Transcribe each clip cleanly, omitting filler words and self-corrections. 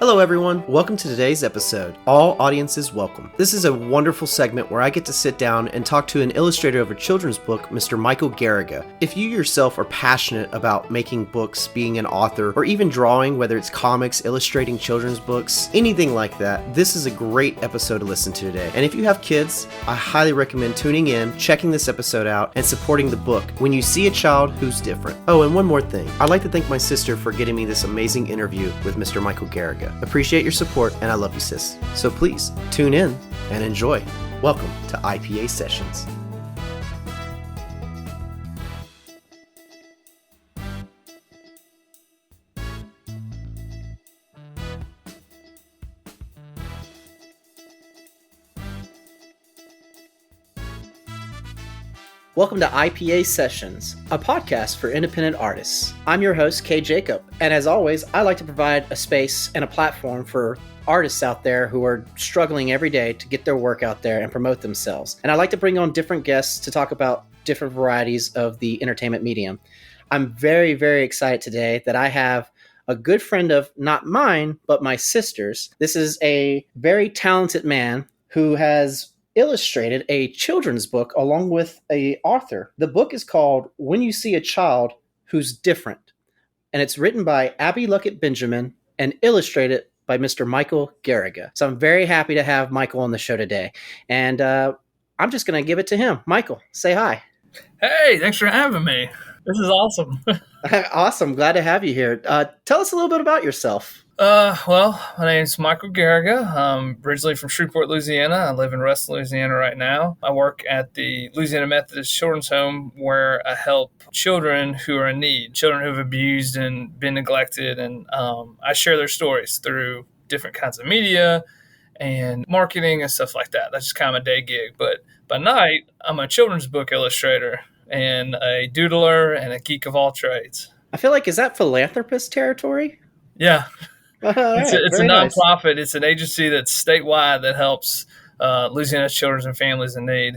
Hello everyone, welcome to today's episode, All Audiences Welcome. This is a wonderful segment where I get to sit down and talk to an illustrator of a children's book, Mr. Michael Garriga. If you yourself are passionate about making books, being an author, or even drawing, whether it's comics, illustrating children's books, anything like that, this is a great episode to listen to today. And if you have kids, I highly recommend tuning in, checking this episode out, and supporting the book, When You See a Child Who's Different. Oh, and one more thing. I'd like to thank my sister for getting me this amazing interview with Mr. Michael Garriga. Appreciate your support, and I love you, sis. So please, tune in and enjoy. Welcome to IPA Sessions. Welcome to IPA Sessions, a podcast for independent artists. I'm your host, Kay Jacob, and as always, I like to provide a space and a platform for artists out there who are struggling every day to get their work out there and promote themselves. And I like to bring on different guests to talk about different varieties of the entertainment medium. I'm very, very excited today that I have a good friend of not mine, but my sister's. This is a very talented man who has illustrated a children's book along with an author. The book is called When You See a Child Who's Different, and it's written by Abby Luckett Benjamin and illustrated by Mr. Michael Garriga. So I'm very happy to have Michael on the show today, and I'm just going to give it to him. Michael, say hi. Hey, thanks for having me. This is awesome. Awesome. Glad to have you here. Tell us a little bit about yourself. Well, my name's Michael Garriga. I'm originally from Shreveport, Louisiana. I live in Ruston, Louisiana right now. I work at the Louisiana Methodist Children's Home where I help children who are in need, children who have abused and been neglected. And I share their stories through different kinds of media and marketing and stuff like that. That's just kind of a day gig. But by night, I'm a children's book illustrator and a doodler and a geek of all trades. I feel like, is that philanthropist territory? Yeah. It's a nonprofit. Nice. It's an agency that's statewide that helps Louisiana's children and families in need.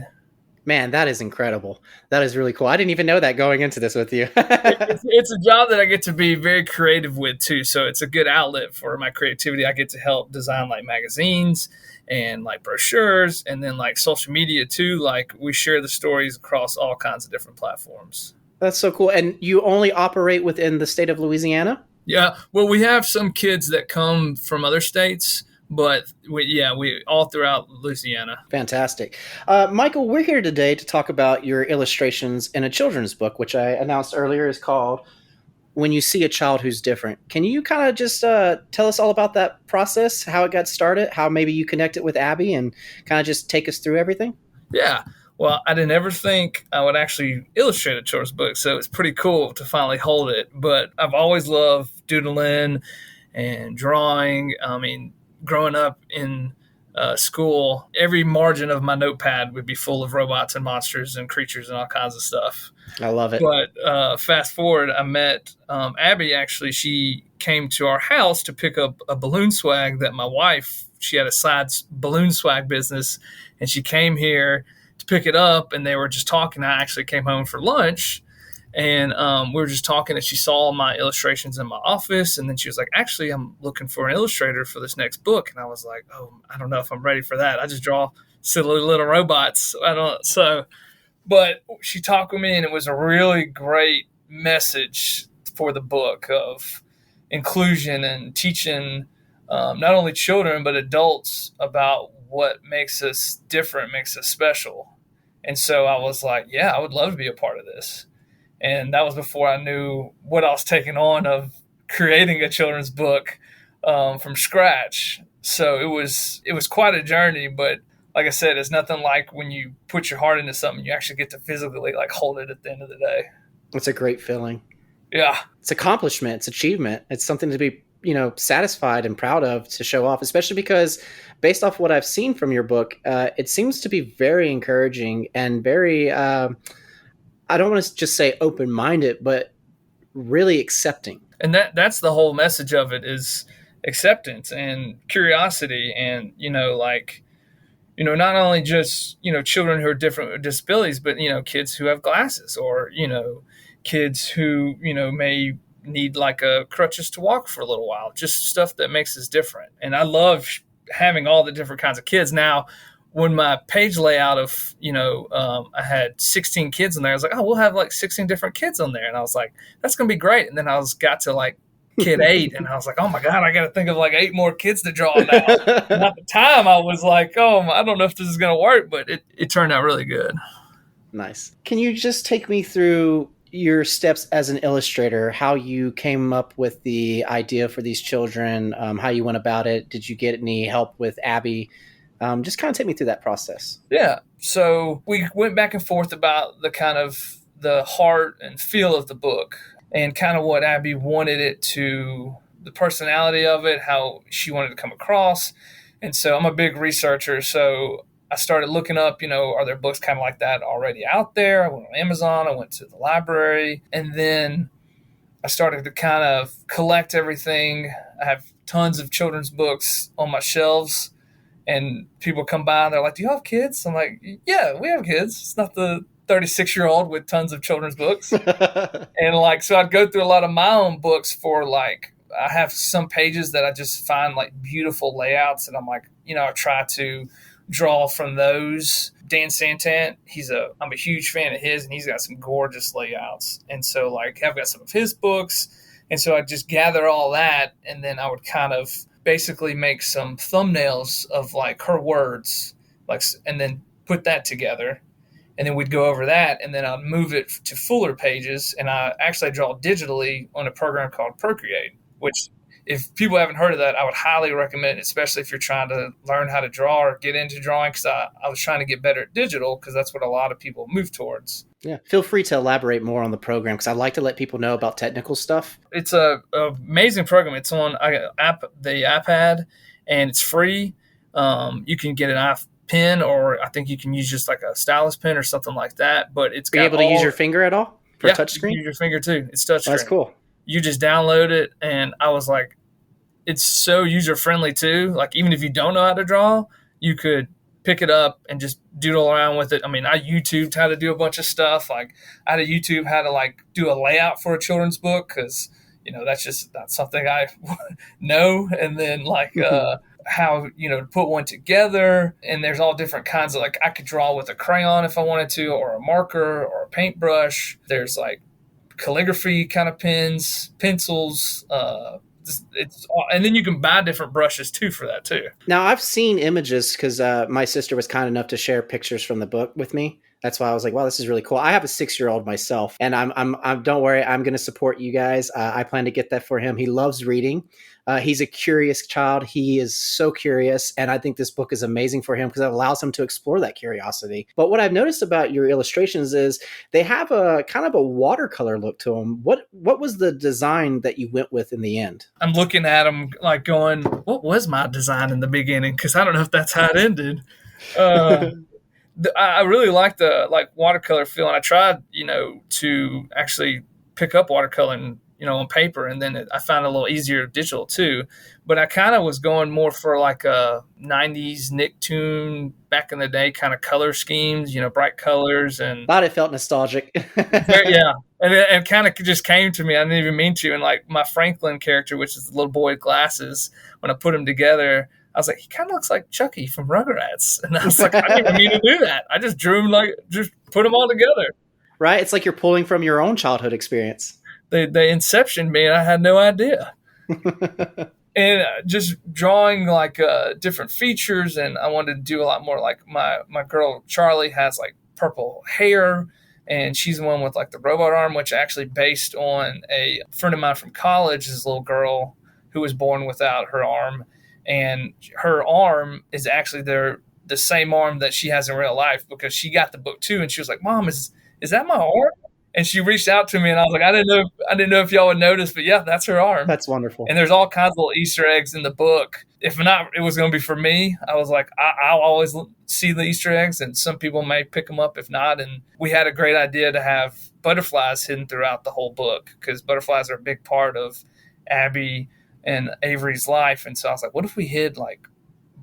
Man, that is incredible. That is really cool. I didn't even know that going into this with you. It's a job that I get to be very creative with, too. So it's a good outlet for my creativity. I get to help design like magazines and like brochures and then like social media, too. Like we share the stories across all kinds of different platforms. That's so cool. And you only operate within the state of Louisiana? Yeah, well, we have some kids that come from other states, but we all throughout Louisiana. Fantastic. Michael, we're here today to talk about your illustrations in a children's book, which I announced earlier is called When You See a Child Who's Different. Can you kind of just tell us all about that process, how it got started, how maybe you connected with Abby, and kind of just take us through everything? Yeah. Well, I didn't ever think I would actually illustrate a children's book, so it's pretty cool to finally hold it. But I've always loved doodling and drawing. I mean, growing up in school, every margin of my notepad would be full of robots and monsters and creatures and all kinds of stuff. I love it. But fast forward, I met Abby, actually. She came to our house to pick up a balloon swag that my wife, she had a side balloon swag business, and she came here to pick it up, and they were just talking. I actually came home for lunch, and we were just talking, and she saw my illustrations in my office, and then she was like, actually, I'm looking for an illustrator for this next book. And I was like, oh, I don't know if I'm ready for that. I just draw silly little robots. But she talked with me, and it was a really great message for the book of inclusion and teaching not only children but adults about what makes us different, makes us special. And so I was like, yeah, I would love to be a part of this. And that was before I knew what I was taking on of creating a children's book from scratch. So it was quite a journey, but like I said, it's nothing like when you put your heart into something, you actually get to physically like hold it at the end of the day. It's a great feeling. Yeah. It's accomplishment. It's achievement. It's something to be, satisfied and proud of, to show off, especially because based off what I've seen from your book, it seems to be very encouraging and very, I don't want to just say open-minded, but really accepting. And that's the whole message of it, is acceptance and curiosity. And, not only just, children who are different with disabilities, but, kids who have glasses or, kids who, may need like a crutches to walk for a little while, just stuff that makes us different. And I love having all the different kinds of kids. Now, when my page layout of, I had 16 kids in there, I was like, oh, we'll have like 16 different kids on there. And I was like, that's going to be great. And then got to like kid 8, and I was like, oh my God, I got to think of like 8 more kids to draw now. And at the time I was like, oh, I don't know if this is going to work, but it turned out really good. Nice. Can you just take me through your steps as an illustrator, how you came up with the idea for these children, how you went about it? Did you get any help with Abby? Just kind of take me through that process. Yeah. So we went back and forth about the kind of the heart and feel of the book and kind of what Abby wanted it to, the personality of it, how she wanted to come across. And so I'm a big researcher. So I started looking up, are there books kind of like that already out there? I went on Amazon, I went to the library, and then I started to kind of collect everything. I have tons of children's books on my shelves. And people come by and they're like, do you have kids? I'm like, yeah, we have kids. It's not the 36-year-old with tons of children's books. And like, so I'd go through a lot of my own books for like, I have some pages that I just find like beautiful layouts. And I'm like, I try to draw from those. Dan Santant, I'm a huge fan of his, and he's got some gorgeous layouts. And so like, I've got some of his books. And so I just gather all that. And then I would kind of basically make some thumbnails of like her words, and then put that together. And then we'd go over that, and then I'd move it to fuller pages. And I actually draw digitally on a program called Procreate, which if people haven't heard of that, I would highly recommend it, especially if you're trying to learn how to draw or get into drawing, because I was trying to get better at digital because that's what a lot of people move towards. Yeah. Feel free to elaborate more on the program because I like to let people know about technical stuff. It's a amazing program. It's on the iPad, and it's free. You can get an pen, or I think you can use just like a stylus pen or something like that. But it's got Are you able to use your finger at all for touchscreen? You can use your finger too. It's touchscreen. That's cool. You just download it, and I was like, it's so user friendly too. Like even if you don't know how to draw, you could pick it up and just doodle around with it. I mean, I YouTubed how to do a bunch of stuff. Like I had to YouTube how to like do a layout for a children's book because, that's something I know. And then like how, to put one together. And there's all different kinds of like I could draw with a crayon if I wanted to, or a marker or a paintbrush. There's like calligraphy kind of pens, pencils, and then you can buy different brushes too for that too. Now I've seen images because my sister was kind enough to share pictures from the book with me. That's why I was like, wow, this is really cool. I have a 6-year-old myself, and I'm don't worry, I'm going to support you guys. I plan to get that for him. He loves reading. He's a curious child. He is so curious. And I think this book is amazing for him because it allows him to explore that curiosity. But what I've noticed about your illustrations is they have a kind of a watercolor look to them. What was the design that you went with in the end? I'm looking at them like going, what was my design in the beginning? Because I don't know if that's how it ended. I really like the watercolor feel. And I tried, to actually pick up watercolor on paper, and then I found it a little easier digital too. But I kind of was going more for like a 90s Nicktoon back in the day kind of color schemes, bright colors. And thought it felt nostalgic. Yeah. And it kind of just came to me. I didn't even mean to. And like my Franklin character, which is the little boy with glasses, when I put him together, I was like, he kind of looks like Chucky from Rugrats. And I was like, I didn't even mean to do that. I just drew him just put them all together. Right. It's like you're pulling from your own childhood experience. They inceptioned me, and I had no idea. And just drawing like different features, and I wanted to do a lot more. Like my girl Charlie has like purple hair, and she's the one with like the robot arm, which actually based on a friend of mine from college. This little girl who was born without her arm, and her arm is actually the same arm that she has in real life because she got the book too, and she was like, "Mom, is that my arm?" And she reached out to me, and I was like, I didn't know if y'all would notice, but yeah, that's her arm. That's wonderful. And there's all kinds of little Easter eggs in the book. If not, it was going to be for me. I was like, I'll always see the Easter eggs, and some people may pick them up if not. And we had a great idea to have butterflies hidden throughout the whole book because butterflies are a big part of Abby and Avery's life. And so I was like, what if we hid like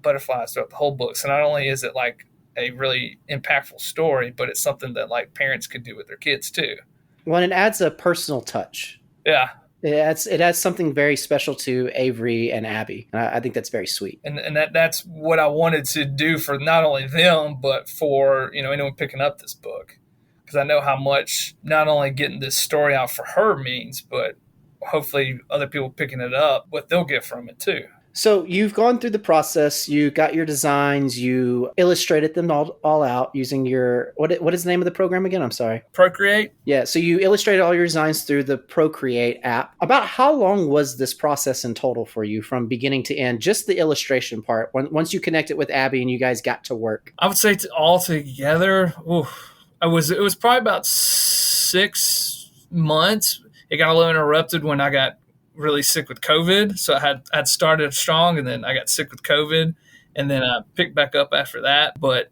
butterflies throughout the whole book? So not only is it like a really impactful story, but it's something that like parents could do with their kids too. Well, it adds a personal touch. Yeah. It adds something very special to Avery and Abby. And I think that's very sweet. And that's what I wanted to do for not only them, but for, anyone picking up this book. Because I know how much not only getting this story out for her means, but hopefully other people picking it up, what they'll get from it too. So you've gone through the process. You got your designs. You illustrated them all out using your what is the name of the program again? I'm sorry. Procreate. Yeah. So you illustrated all your designs through the Procreate app. About how long was this process in total for you, from beginning to end? Just the illustration part. Once you connected with Abby and you guys got to work. I would say all together, it was probably about 6 months. It got a little interrupted when I got really sick with COVID. So I'd started strong, and then I got sick with COVID, and then I picked back up after that. But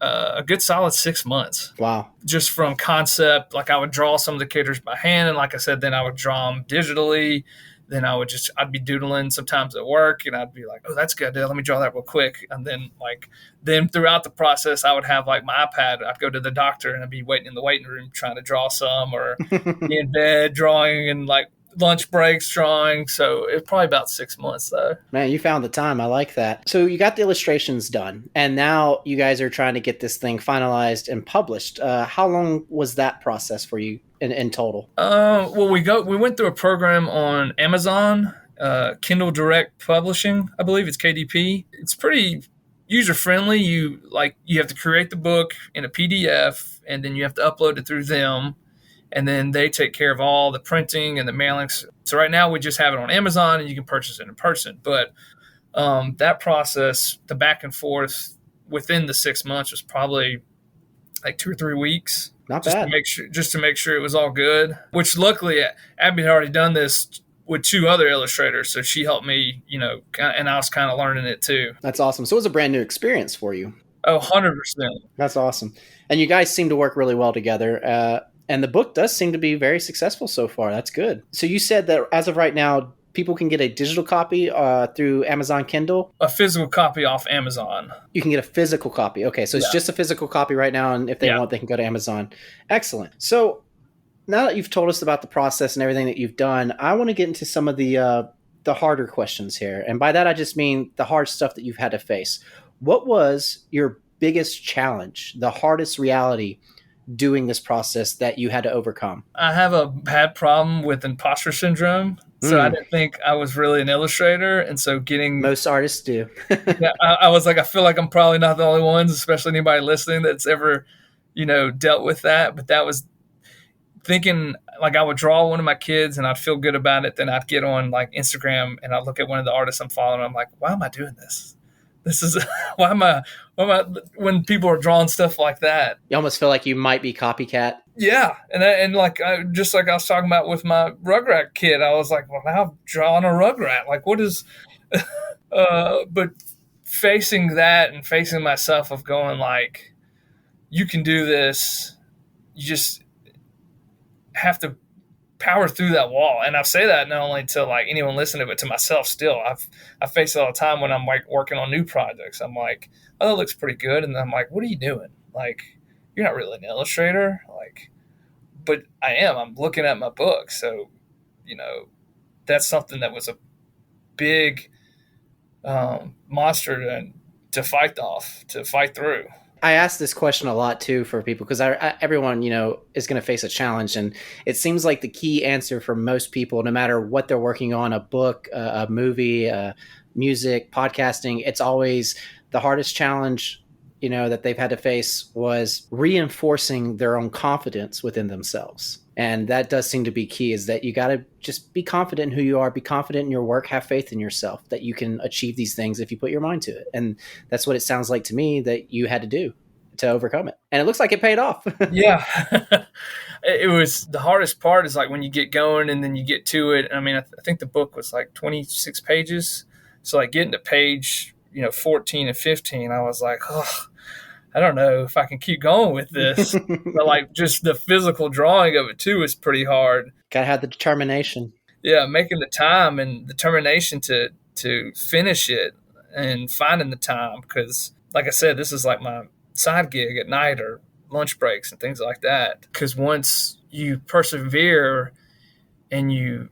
a good solid 6 months. Wow. Just from concept, like I would draw some of the characters by hand, and like I said, then I would draw them digitally. Then I'd be doodling sometimes at work, and I'd be like, oh, that's a good idea. Let me draw that real quick. And then throughout the process, I would have like my iPad. I'd go to the doctor and I'd be waiting in the waiting room trying to draw some, or be in bed drawing, and like lunch breaks drawing. So it's probably about 6 months though. Man, you found the time. I like that. So you got the illustrations done, and now you guys are trying to get this thing finalized and published. How long was that process for you in total? Well, we went through a program on Amazon, Kindle Direct Publishing, I believe it's KDP. It's pretty user friendly. You have to create the book in a PDF, and then you have to upload it through them. And then they take care of all the printing and the mailings. So right now we just have it on Amazon, and you can purchase it in person. But that process, the back and forth within the 6 months, was probably like 2 or 3 weeks. Not bad. Just to make sure it was all good. Which luckily Abby had already done this with 2 other illustrators, so she helped me, and I was kind of learning it too. That's awesome. So it was a brand new experience for you. Oh, 100%. That's awesome. And you guys seem to work really well together. And the book does seem to be very successful so far. That's good. So you said that as of right now, people can get a digital copy through Amazon Kindle? A physical copy off Amazon. You can get a physical copy. Okay, so it's just a physical copy right now, and if they want, they can go to Amazon. Excellent. So now that you've told us about the process and everything that you've done, I want to get into some of the harder questions here. And by that, I just mean the hard stuff that you've had to face. What was your biggest challenge, the hardest reality doing this process that you had to overcome? I have a bad problem with imposter syndrome. So I didn't think I was really an illustrator. And so most artists do. I was like, I feel like I'm probably not the only ones, especially anybody listening that's ever, dealt with that. But that was thinking, like, I would draw one of my kids and I'd feel good about it. Then I'd get on like Instagram and I'd look at one of the artists I'm following. And I'm like, why am I doing this? This is why am I when people are drawing stuff like that? You almost feel like you might be copycat. Yeah, and just like I was talking about with my Rugrat kid, I was like, well, now I'm drawing a Rugrat. Like, what is? But facing that and facing myself of going like, you can do this. You just have to power through that wall. And I say that not only to like anyone listening, but to myself still. I face it all the time when I'm like working on new projects. I'm like, oh, that looks pretty good. And then I'm like, what are you doing? Like, you're not really an illustrator. Like, but I am. I'm looking at my book. So, that's something that was a big monster to fight through. I ask this question a lot too for people because everyone, is going to face a challenge. And it seems like the key answer for most people, no matter what they're working on, a book, a movie, music, podcasting, it's always the hardest challenge, that they've had to face was reinforcing their own confidence within themselves. And that does seem to be key, is that you got to just be confident in who you are, be confident in your work, have faith in yourself that you can achieve these things if you put your mind to it. And that's what it sounds like to me that you had to do to overcome it. And it looks like it paid off. Yeah. It was the hardest part is like when you get going and then you get to it. I mean, I think the book was like 26 pages. So like getting to page, 14 and 15, I was like, oh, I don't know if I can keep going with this. But like just the physical drawing of it too is pretty hard. Gotta have the determination. Yeah, making the time and determination to finish it and finding the time. Because like I said, this is like my side gig at night or lunch breaks and things like that. Because once you persevere, and you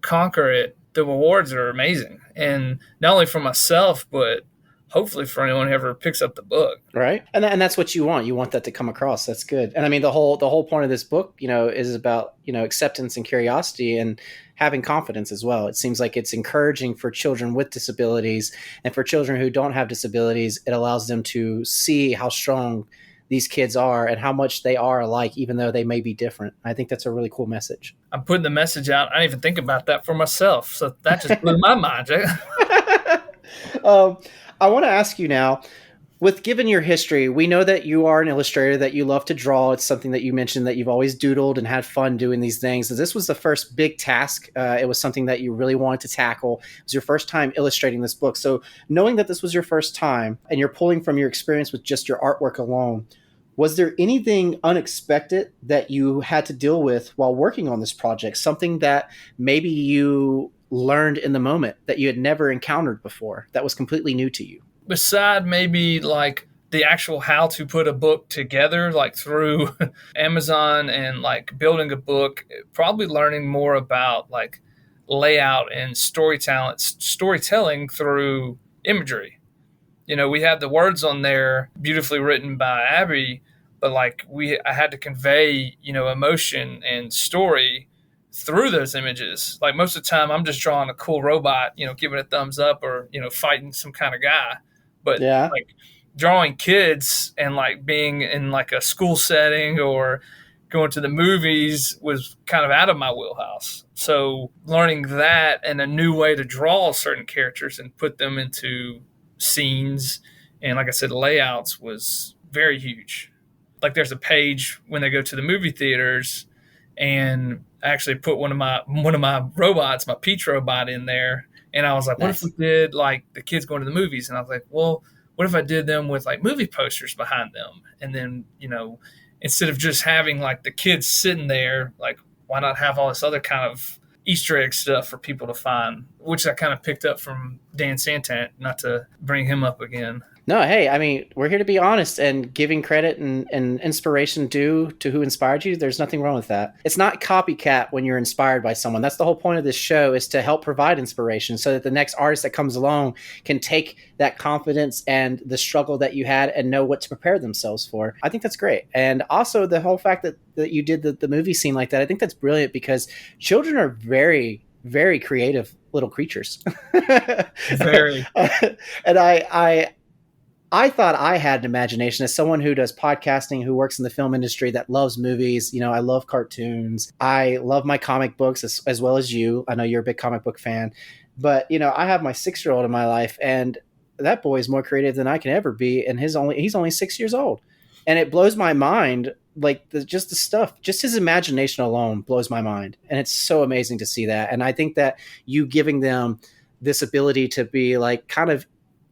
conquer it, the rewards are amazing. And not only for myself, but hopefully for anyone who ever picks up the book. Right. And that's what you want. You want that to come across. That's good. And I mean, the whole point of this book, is about, acceptance and curiosity and having confidence as well. It seems like it's encouraging for children with disabilities, and for children who don't have disabilities, it allows them to see how strong these kids are and how much they are alike, even though they may be different. I think that's a really cool message. I'm putting the message out. I didn't even think about that for myself. So that just blew my mind. um, I want to ask you now, with given your history, we know that you are an illustrator, that you love to draw. It's something that you mentioned that you've always doodled and had fun doing these things. So this was the first big task. It was something that you really wanted to tackle. It was your first time illustrating this book. So knowing that this was your first time and you're pulling from your experience with just your artwork alone, was there anything unexpected that you had to deal with while working on this project? Something that maybe you learned in the moment that you had never encountered before that was completely new to you? Beside maybe like the actual how to put a book together, like through Amazon and like building a book, probably learning more about like layout and storytelling through imagery. We had the words on there beautifully written by Abby, but like I had to convey, emotion and story through those images. Like most of the time I'm just drawing a cool robot, giving a thumbs up or, fighting some kind of guy. But Yeah. like drawing kids and like being in like a school setting or going to the movies was kind of out of my wheelhouse. So learning that and a new way to draw certain characters and put them into scenes and, like I said, layouts was very huge. Like there's a page when they go to the movie theaters, and I actually put one of my robots, my Peach robot, in there. And I was like, what if we did like the kids going to the movies? And I was like, well, what if I did them with like movie posters behind them? And then, instead of just having like the kids sitting there, like why not have all this other kind of Easter egg stuff for people to find, which I kind of picked up from Dan Santant, not to bring him up again. No, hey, I mean, we're here to be honest and giving credit and inspiration due to who inspired you. There's nothing wrong with that. It's not copycat when you're inspired by someone. That's the whole point of this show, is to help provide inspiration so that the next artist that comes along can take that confidence and the struggle that you had and know what to prepare themselves for. I think that's great. And also the whole fact that you did the movie scene like that, I think that's brilliant, because children are very, very creative little creatures. Very. And I thought I had an imagination as someone who does podcasting, who works in the film industry, that loves movies. I love cartoons. I love my comic books as well as you. I know you're a big comic book fan, but I have my 6-year-old in my life, and that boy is more creative than I can ever be. And he's only 6 years old. And it blows my mind. Like just the stuff, just his imagination alone blows my mind. And it's so amazing to see that. And I think that you giving them this ability to be like kind of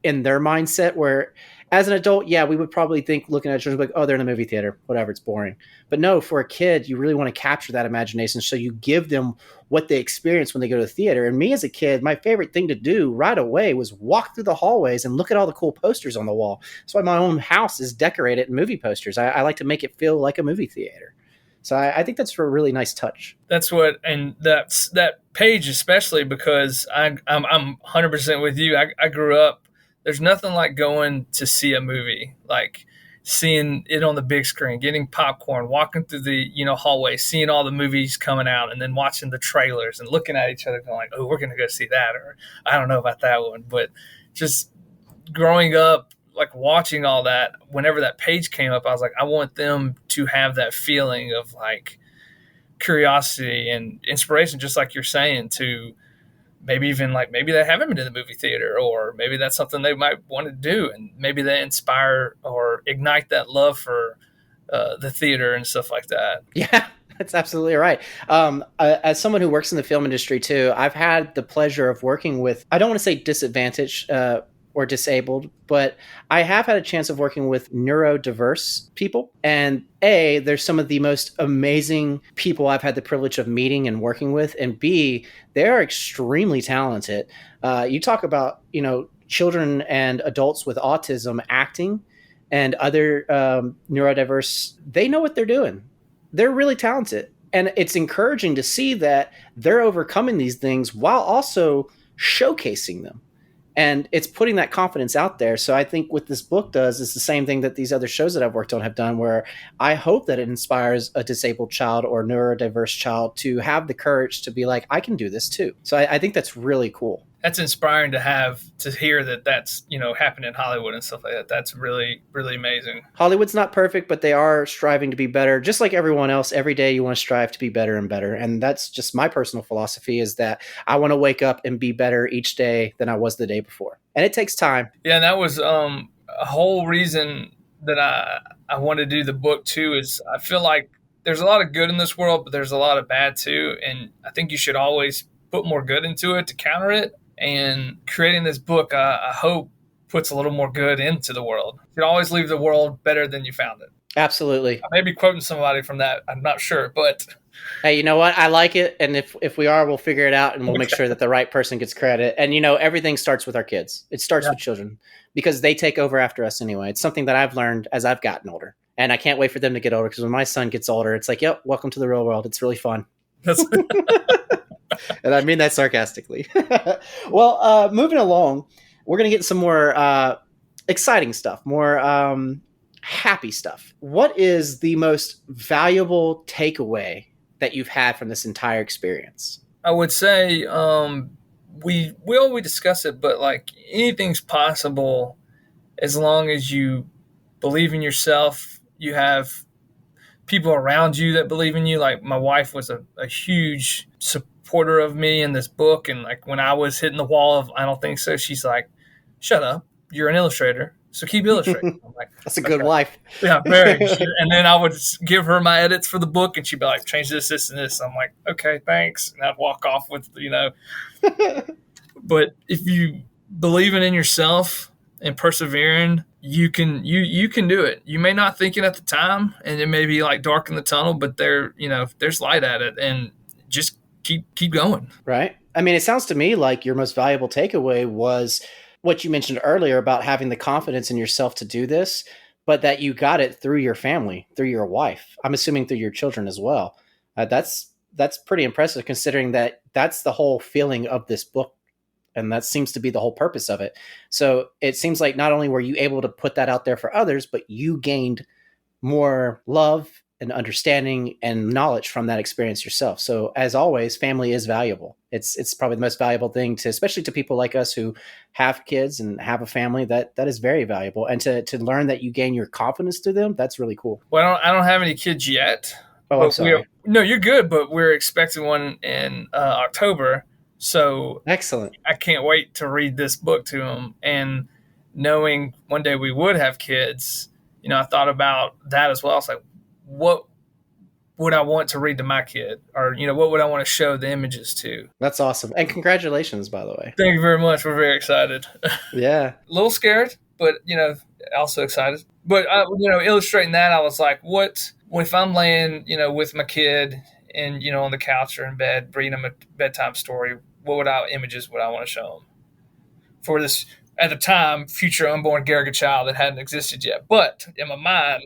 in their mindset, where as an adult, yeah, we would probably think, looking at children, like, oh, they're in the movie theater, whatever, it's boring. But no, for a kid, you really want to capture that imagination. So you give them what they experience when they go to the theater. And me as a kid, my favorite thing to do right away was walk through the hallways and look at all the cool posters on the wall. That's why my own house is decorated in movie posters. I like to make it feel like a movie theater. So I think that's a really nice touch. And that page, especially because I'm 100% with you. I grew up, there's nothing like going to see a movie, like seeing it on the big screen, getting popcorn, walking through the hallway, seeing all the movies coming out, and then watching the trailers and looking at each other going like, oh, we're going to go see that, or I don't know about that one. But just growing up, like watching all that, whenever that page came up, I was like, I want them to have that feeling of like curiosity and inspiration, just like you're saying, to maybe even like maybe they haven't been to the movie theater, or maybe that's something they might want to do, and maybe they inspire or ignite that love for the theater and stuff like that. Yeah, that's absolutely right. As someone who works in the film industry too, I've had the pleasure of working with, I don't want to say disadvantaged or disabled, but I have had a chance of working with neurodiverse people. And A, they're some of the most amazing people I've had the privilege of meeting and working with. And B, they're extremely talented. You talk about, children and adults with autism acting and other neurodiverse, they know what they're doing. They're really talented. And it's encouraging to see that they're overcoming these things while also showcasing them. And it's putting that confidence out there. So I think what this book does is the same thing that these other shows that I've worked on have done, where I hope that it inspires a disabled child or neurodiverse child to have the courage to be like, I can do this too. So I think that's really cool. That's inspiring to hear that that's, happening in Hollywood and stuff like that. That's really, really amazing. Hollywood's not perfect, but they are striving to be better. Just like everyone else, every day you want to strive to be better and better. And that's just my personal philosophy, is that I want to wake up and be better each day than I was the day before. And it takes time. Yeah, and that was a whole reason that I wanted to do the book too, is I feel like there's a lot of good in this world, but there's a lot of bad too. And I think you should always put more good into it to counter it. And creating this book, I hope, puts a little more good into the world. You should always leave the world better than you found it. Absolutely. I may be quoting somebody from that. I'm not sure, but hey, you know what? I like it. And if we are, we'll figure it out, and we'll make sure that the right person gets credit. And, everything starts with our kids. It starts with children, because they take over after us anyway. It's something that I've learned as I've gotten older. And I can't wait for them to get older, because when my son gets older, it's like, yep, welcome to the real world. It's really fun. And I mean that sarcastically. Well, moving along, we're going to get some more exciting stuff, more happy stuff. What is the most valuable takeaway that you've had from this entire experience? I would say we always discuss it, but like, anything's possible as long as you believe in yourself. You have people around you that believe in you. Like, my wife was a huge supporter of me in this book, and like, when I was hitting the wall of I don't think so, she's like, shut up, you're an illustrator, so keep illustrating. I'm like, that's a good wife. Yeah, very. And then I would give her my edits for the book, and she'd be like, change this and this. I'm like, okay, thanks, and I'd walk off with but if you believe in yourself and persevering, you can do it. You may not think it at the time, and it may be like dark in the tunnel, but there's light at it, and just keep going. Right. I mean, it sounds to me like your most valuable takeaway was what you mentioned earlier about having the confidence in yourself to do this, but that you got it through your family, through your wife. I'm assuming through your children as well. That's pretty impressive, considering that that's the whole feeling of this book. And that seems to be the whole purpose of it. So it seems like not only were you able to put that out there for others, but you gained more love and understanding and knowledge from that experience yourself. So as always, family is valuable. It's probably the most valuable thing, especially to people like us who have kids and have a family. That is very valuable. And to learn that you gain your confidence through them, that's really cool. Well, I don't have any kids yet. Oh, I'm sorry. No, you're good, but we're expecting one in October. So excellent. I can't wait to read this book to them. And knowing one day we would have kids, I thought about that as well. I was like, what would I want to read to my kid? Or, what would I want to show the images to? That's awesome. And congratulations, by the way. Thank you very much. We're very excited. Yeah. A little scared, but, also excited. But, illustrating that, I was like, what if I'm laying, with my kid and, on the couch or in bed, reading them a bedtime story, what images would I want to show them for this, at the time, future unborn Garriga child that hadn't existed yet? But in my mind,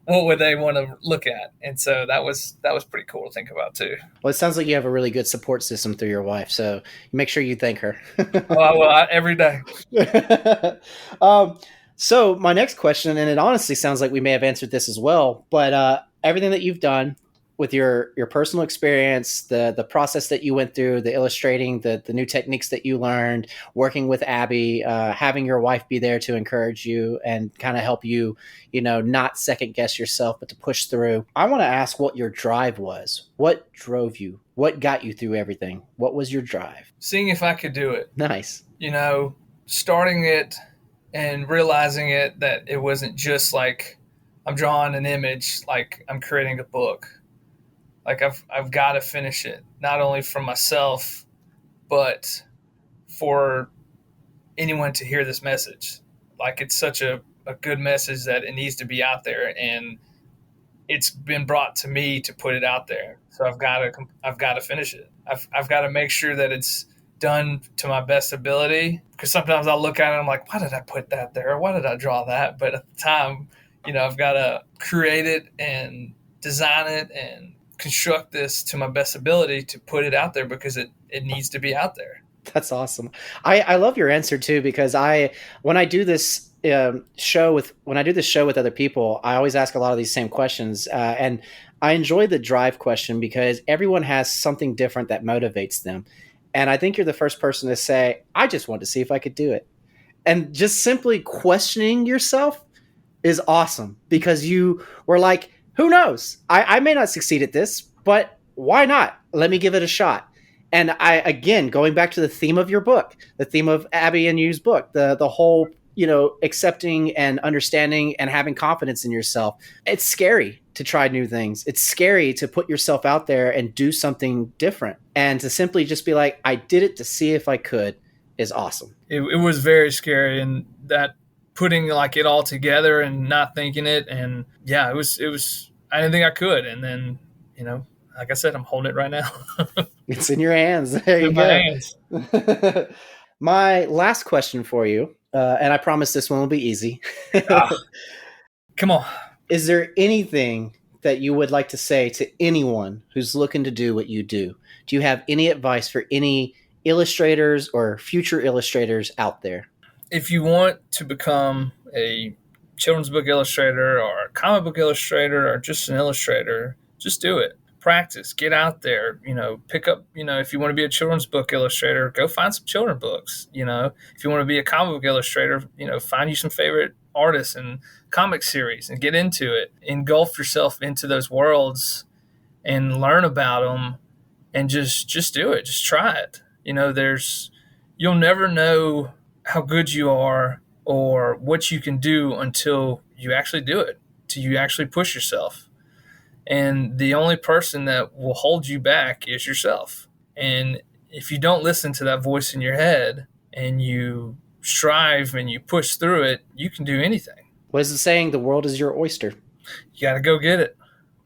what would they want to look at? And so that was pretty cool to think about too. Well, it sounds like you have a really good support system through your wife, so make sure you thank her. Every day. So my next question, and it honestly sounds like we may have answered this as well, but everything that you've done with your personal experience, the process that you went through, the illustrating, the new techniques that you learned, working with Abby, having your wife be there to encourage you and kind of help you, not second guess yourself, but to push through. I want to ask what your drive was. What drove you? What got you through everything? What was your drive? Seeing if I could do it. Nice. Starting it and realizing that it wasn't just like I'm drawing an image, like I'm creating a book. Like I've got to finish it, not only for myself, but for anyone to hear this message. Like, it's such a good message that it needs to be out there, and it's been brought to me to put it out there. So I've got to finish it. I've got to make sure that it's done to my best ability, because sometimes I'll look at it and I'm like, why did I put that there? Why did I draw that? But at the time, I've got to create it and design it and construct this to my best ability to put it out there because it needs to be out there. That's awesome. I love your answer too, because when I do this show with other people, I always ask a lot of these same questions, and I enjoy the drive question because everyone has something different that motivates them. And I think you're the first person to say, I just wanted to see if I could do it. And just simply questioning yourself is awesome, because you were like, who knows? I may not succeed at this, but why not? Let me give it a shot. And again, going back to the theme of your book, the theme of Abby and you's book, the whole, accepting and understanding and having confidence in yourself. It's scary to try new things. It's scary to put yourself out there and do something different. And to simply just be like, I did it to see if I could, is awesome. It was very scary, and that putting like it all together and not thinking it. And yeah, it was, I didn't think I could. And then, like I said, I'm holding it right now. It's in your hands. There you go. Hands. My last question for you, and I promise this one will be easy. Come on. Is there anything that you would like to say to anyone who's looking to do what you do? Do you have any advice for any illustrators or future illustrators out there? If you want to become a children's book illustrator or a comic book illustrator or just an illustrator, just do it. Practice, get out there, pick up, if you want to be a children's book illustrator, go find some children's books. If you want to be a comic book illustrator, find you some favorite artists and comic series and get into it. Engulf yourself into those worlds and learn about them, and just do it. Just try it. You'll never know how good you are or what you can do until you actually do it, till you actually push yourself. And the only person that will hold you back is yourself. And if you don't listen to that voice in your head and you strive and you push through it, you can do anything. What is the saying? The world is your oyster. You got to go get it.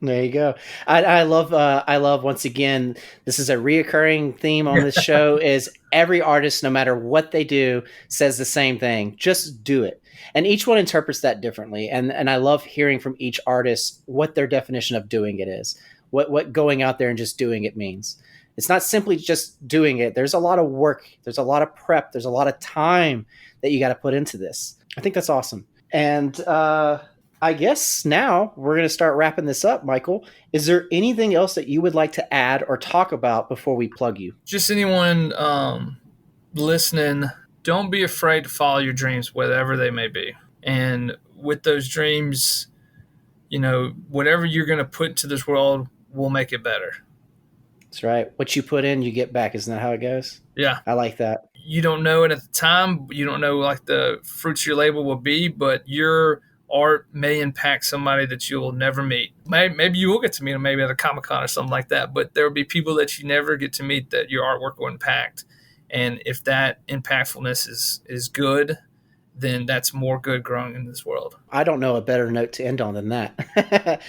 There you go. I love once again, this is a reoccurring theme on this show is every artist, no matter what they do, says the same thing. Just do it. And each one interprets that differently. And I love hearing from each artist what their definition of doing it is, what going out there and just doing it means. It's not simply just doing it. There's a lot of work. There's a lot of prep. There's a lot of time that you got to put into this. I think that's awesome. And I guess now we're going to start wrapping this up, Michael. Is there anything else that you would like to add or talk about before we plug you? Just anyone listening, don't be afraid to follow your dreams, whatever they may be. And with those dreams, whatever you're going to put into this world will make it better. That's right. What you put in, you get back. Isn't that how it goes? Yeah. I like that. You don't know it at the time. You don't know like the fruits of your labor will be, but your art may impact somebody that you'll never meet. Maybe you will get to meet them, maybe at a Comic-Con or something like that, but there will be people that you never get to meet that your artwork will impact. And if that impactfulness is good, then that's more good growing in this world. I don't know a better note to end on than that.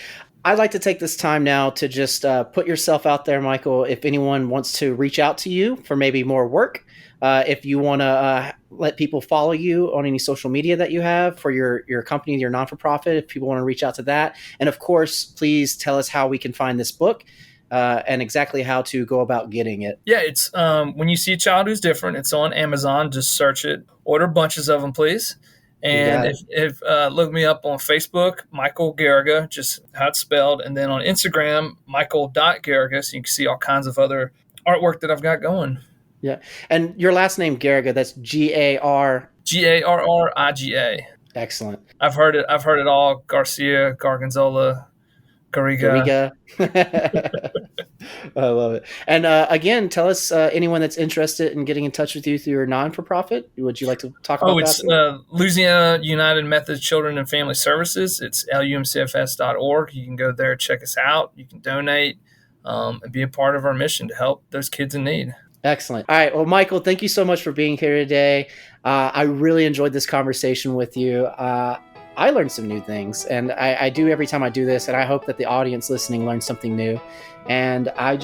I'd like to take this time now to just put yourself out there, Michael. If anyone wants to reach out to you for maybe more work, if you want to let people follow you on any social media that you have for your company, your non-for-profit, if people want to reach out to that. And of course, please tell us how we can find this book and exactly how to go about getting it. Yeah, it's When You See a Child Who's Different, it's on Amazon. Just search it. Order bunches of them, please. And if look me up on Facebook, Michael Garriga, just how it's spelled. And then on Instagram, Michael.Garriga, so you can see all kinds of other artwork that I've got going. Yeah. And your last name, Garriga, that's Garriga. Excellent. I've heard it all. Garcia, Gargonzola, Garriga. I love it. And again, tell us anyone that's interested in getting in touch with you through your non-for-profit. Would you like to talk about that? It's Louisiana United Methodist Children and Family Services. It's lumcfs.org. You can go there, check us out. You can donate and be a part of our mission to help those kids in need. Excellent. All right. Well, Michael, thank you so much for being here today. I really enjoyed this conversation with you. I learned some new things, and I do every time I do this, and I hope that the audience listening learns something new. And I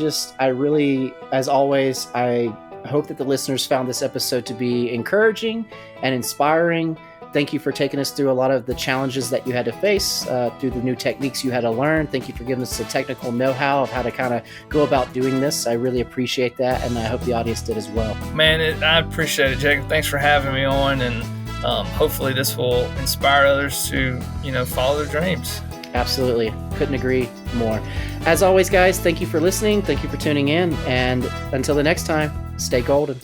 really, as always, I hope that the listeners found this episode to be encouraging and inspiring Thank you for taking us through a lot of the challenges that you had to face, through the new techniques you had to learn. Thank you for giving us the technical know-how of how to kind of go about doing this. I really appreciate that, and I hope the audience did as well. Man, I appreciate it, Jacob. Thanks for having me on, and hopefully this will inspire others to, follow their dreams. Absolutely. Couldn't agree more. As always, guys, thank you for listening. Thank you for tuning in. And until the next time, stay golden.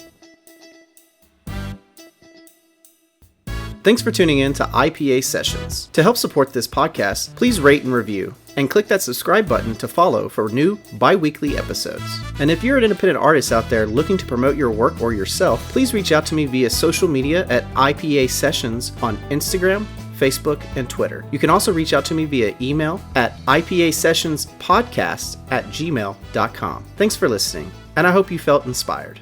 Thanks for tuning in to IPA Sessions. To help support this podcast, please rate and review, and click that subscribe button to follow for new bi-weekly episodes. And if you're an independent artist out there looking to promote your work or yourself, please reach out to me via social media at IPA Sessions on Instagram, Facebook, and Twitter. You can also reach out to me via email at ipasessionspodcast@gmail.com. Thanks for listening, and I hope you felt inspired.